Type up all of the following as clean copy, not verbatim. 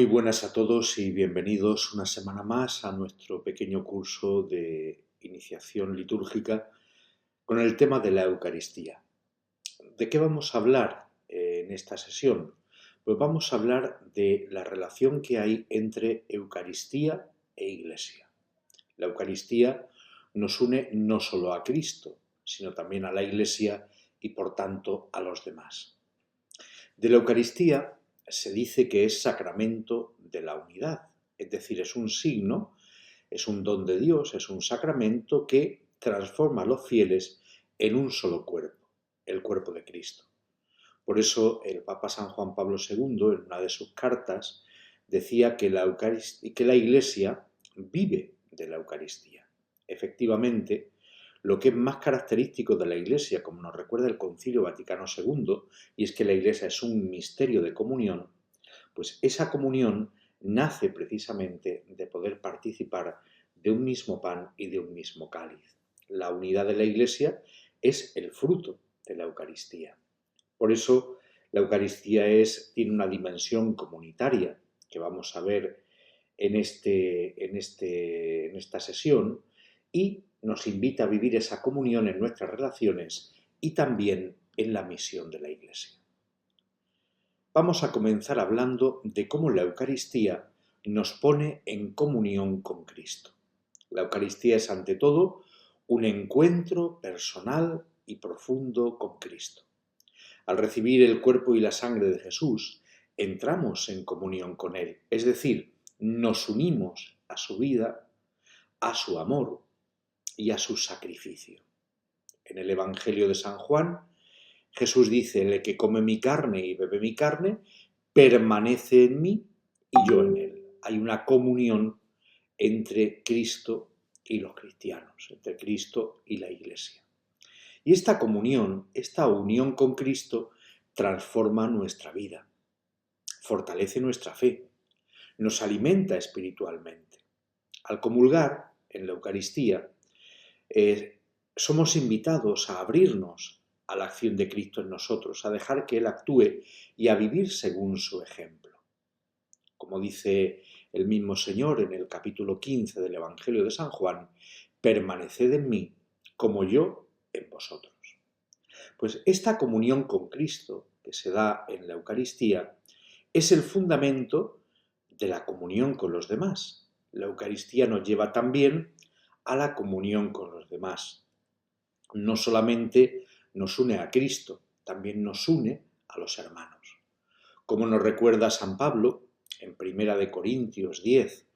Muy buenas a todos y bienvenidos una semana más a nuestro pequeño curso de iniciación litúrgica con el tema de la Eucaristía. ¿De qué vamos a hablar en esta sesión? Pues vamos a hablar de la relación que hay entre Eucaristía e Iglesia. La Eucaristía nos une no solo a Cristo, sino también a la Iglesia y por tanto a los demás. De la Eucaristía se dice que es sacramento de la unidad, es decir, es un signo, es un don de Dios, es un sacramento que transforma a los fieles en un solo cuerpo, el cuerpo de Cristo. Por eso el Papa San Juan Pablo II, en una de sus cartas, decía que la Iglesia vive de la Eucaristía. Efectivamente, lo que es más característico de la Iglesia, como nos recuerda el Concilio Vaticano II, y es que la Iglesia es un misterio de comunión, pues esa comunión nace precisamente de poder participar de un mismo pan y de un mismo cáliz. La unidad de la Iglesia es el fruto de la Eucaristía. Por eso la Eucaristía tiene una dimensión comunitaria que vamos a ver en esta sesión y nos invita a vivir esa comunión en nuestras relaciones y también en la misión de la Iglesia. Vamos a comenzar hablando de cómo la Eucaristía nos pone en comunión con Cristo. La Eucaristía es ante todo un encuentro personal y profundo con Cristo. Al recibir el cuerpo y la sangre de Jesús, entramos en comunión con Él, es decir, nos unimos a su vida, a su amor y a su sacrificio. En el Evangelio de San Juan, Jesús dice: el que come mi carne y bebe mi carne, permanece en mí y yo en él. Hay una comunión entre Cristo y los cristianos, entre Cristo y la Iglesia. Y esta comunión, esta unión con Cristo, transforma nuestra vida, fortalece nuestra fe, nos alimenta espiritualmente. Al comulgar en la Eucaristía, somos invitados a abrirnos a la acción de Cristo en nosotros, a dejar que Él actúe y a vivir según su ejemplo. Como dice el mismo Señor en el capítulo 15 del Evangelio de San Juan: permaneced en mí como yo en vosotros. Pues esta comunión con Cristo que se da en la Eucaristía es el fundamento de la comunión con los demás. La Eucaristía nos lleva también a la comunión con los demás. No solamente nos une a Cristo, también nos une a los hermanos. Como nos recuerda San Pablo en 1 Corintios 10,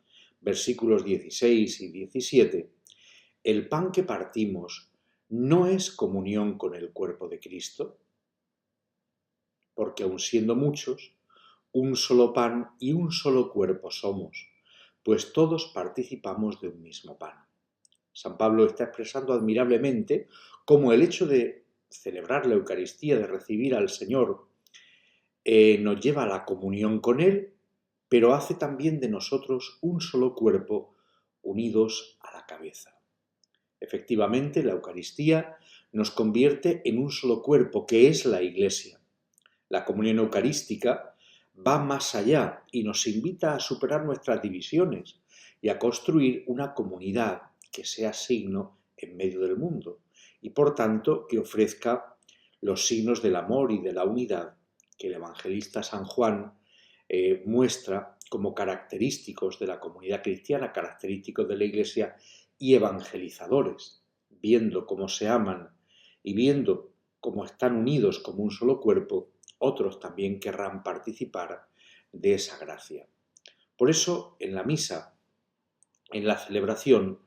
versículos 16 y 17, el pan que partimos no es comunión con el cuerpo de Cristo, porque aun siendo muchos, un solo pan y un solo cuerpo somos, pues todos participamos de un mismo pan. San Pablo está expresando admirablemente cómo el hecho de celebrar la Eucaristía, de recibir al Señor, nos lleva a la comunión con Él, pero hace también de nosotros un solo cuerpo unidos a la cabeza. Efectivamente, la Eucaristía nos convierte en un solo cuerpo, que es la Iglesia. La comunión eucarística va más allá y nos invita a superar nuestras divisiones y a construir una comunidad que sea signo en medio del mundo y por tanto que ofrezca los signos del amor y de la unidad que el evangelista San Juan muestra como característicos de la comunidad cristiana, característicos de la Iglesia y evangelizadores, viendo cómo se aman y viendo cómo están unidos como un solo cuerpo, otros también querrán participar de esa gracia. Por eso, en la misa, en la celebración,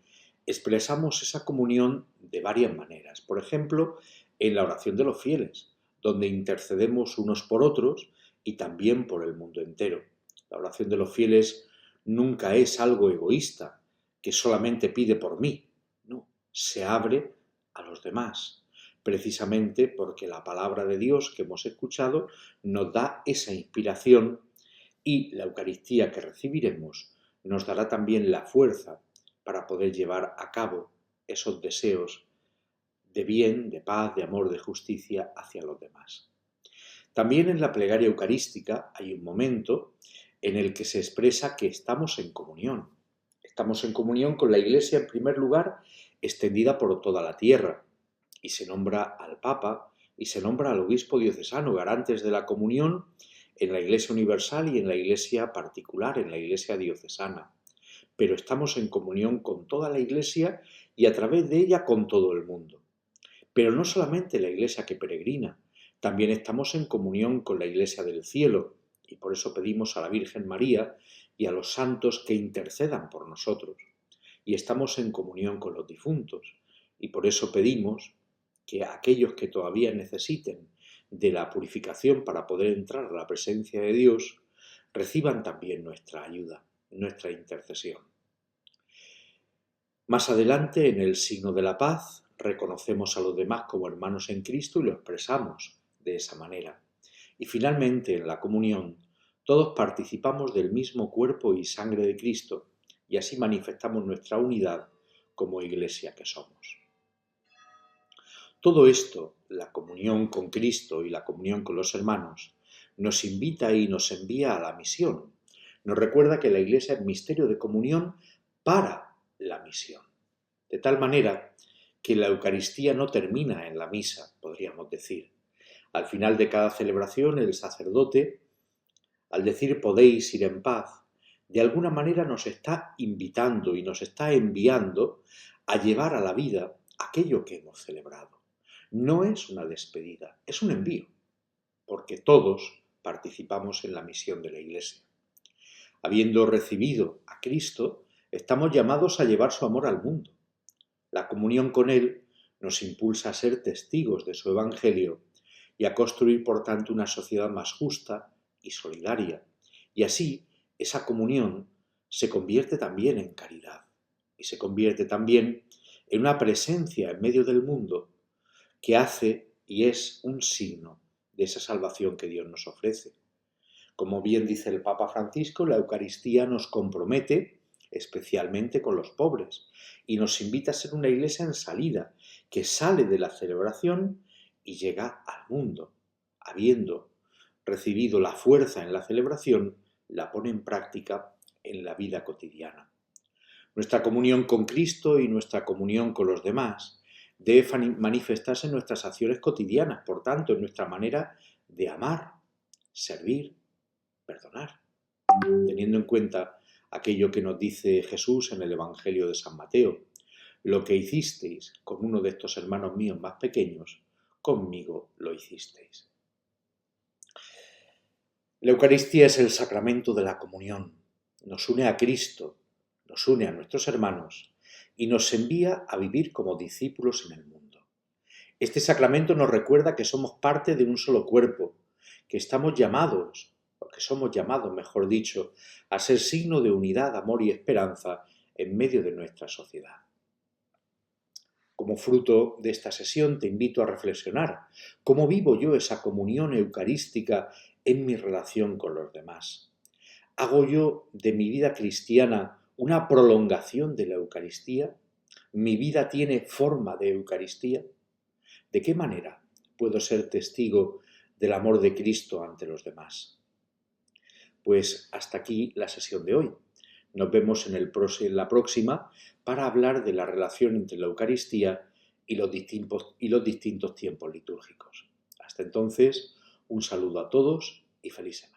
expresamos esa comunión de varias maneras. Por ejemplo, en la oración de los fieles, donde intercedemos unos por otros y también por el mundo entero. La oración de los fieles nunca es algo egoísta, que solamente pide por mí. No, se abre a los demás, precisamente porque la palabra de Dios que hemos escuchado nos da esa inspiración y la Eucaristía que recibiremos nos dará también la fuerza para poder llevar a cabo esos deseos de bien, de paz, de amor, de justicia hacia los demás. También en la plegaria eucarística hay un momento en el que se expresa que estamos en comunión. Estamos en comunión con la Iglesia, en primer lugar, extendida por toda la tierra, y se nombra al Papa y se nombra al obispo diocesano, garantes de la comunión en la Iglesia universal y en la Iglesia particular, en la Iglesia diocesana. Pero estamos en comunión con toda la Iglesia y a través de ella con todo el mundo. Pero no solamente la Iglesia que peregrina, también estamos en comunión con la Iglesia del cielo, y por eso pedimos a la Virgen María y a los santos que intercedan por nosotros. Y estamos en comunión con los difuntos, y por eso pedimos que aquellos que todavía necesiten de la purificación para poder entrar a la presencia de Dios, reciban también nuestra ayuda, nuestra intercesión. Más adelante, en el signo de la paz, reconocemos a los demás como hermanos en Cristo y lo expresamos de esa manera. Y finalmente, en la comunión, todos participamos del mismo cuerpo y sangre de Cristo y así manifestamos nuestra unidad como Iglesia que somos. Todo esto, la comunión con Cristo y la comunión con los hermanos, nos invita y nos envía a la misión. Nos recuerda que la Iglesia es misterio de comunión para la misión. De tal manera que la Eucaristía no termina en la misa, podríamos decir. Al final de cada celebración, el sacerdote, al decir podéis ir en paz, de alguna manera nos está invitando y nos está enviando a llevar a la vida aquello que hemos celebrado. No es una despedida, es un envío, porque todos participamos en la misión de la Iglesia. Habiendo recibido a Cristo, estamos llamados a llevar su amor al mundo. La comunión con Él nos impulsa a ser testigos de su Evangelio y a construir, por tanto, una sociedad más justa y solidaria. Y así, esa comunión se convierte también en caridad y se convierte también en una presencia en medio del mundo que hace y es un signo de esa salvación que Dios nos ofrece. Como bien dice el Papa Francisco, la Eucaristía nos compromete especialmente con los pobres y nos invita a ser una iglesia en salida, que sale de la celebración y llega al mundo. Habiendo recibido la fuerza en la celebración, la pone en práctica en la vida cotidiana. Nuestra comunión con Cristo y nuestra comunión con los demás debe manifestarse en nuestras acciones cotidianas, por tanto, en nuestra manera de amar, servir, perdonar, teniendo en cuenta aquello que nos dice Jesús en el Evangelio de San Mateo: lo que hicisteis con uno de estos hermanos míos más pequeños, conmigo lo hicisteis. La Eucaristía es el sacramento de la comunión, nos une a Cristo, nos une a nuestros hermanos y nos envía a vivir como discípulos en el mundo. Este sacramento nos recuerda que somos parte de un solo cuerpo, que estamos llamados, o que somos llamados, mejor dicho, a ser signo de unidad, amor y esperanza en medio de nuestra sociedad. Como fruto de esta sesión te invito a reflexionar cómo vivo yo esa comunión eucarística en mi relación con los demás. ¿Hago yo de mi vida cristiana una prolongación de la Eucaristía? ¿Mi vida tiene forma de Eucaristía? ¿De qué manera puedo ser testigo del amor de Cristo ante los demás? Pues hasta aquí la sesión de hoy. Nos vemos en la próxima para hablar de la relación entre la Eucaristía y los distintos tiempos litúrgicos. Hasta entonces, un saludo a todos y feliz semana.